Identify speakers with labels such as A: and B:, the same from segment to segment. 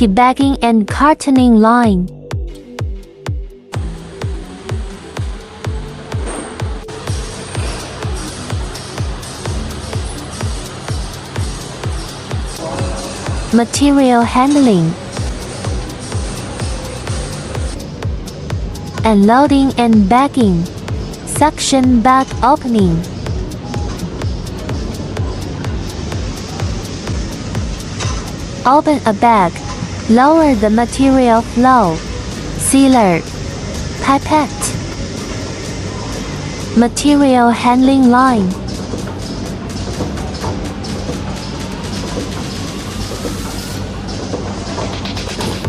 A: Multi-bagging and cartoning line. Material handling. Unloading and bagging. Suction bag opening. Open a bag. Lower the material flow. Sealer. Pipette. Material handling line.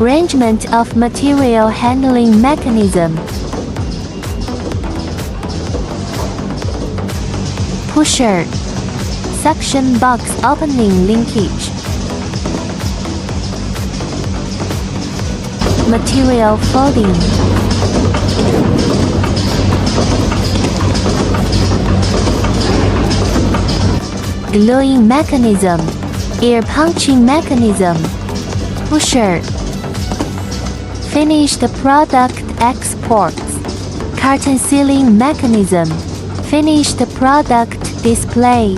A: Arrangement of material handling mechanism. Pusher. Suction box opening linkage. Material folding. Gluing mechanism. Ear punching mechanism. Pusher. Finished product exports. Carton sealing mechanism. Finished product display.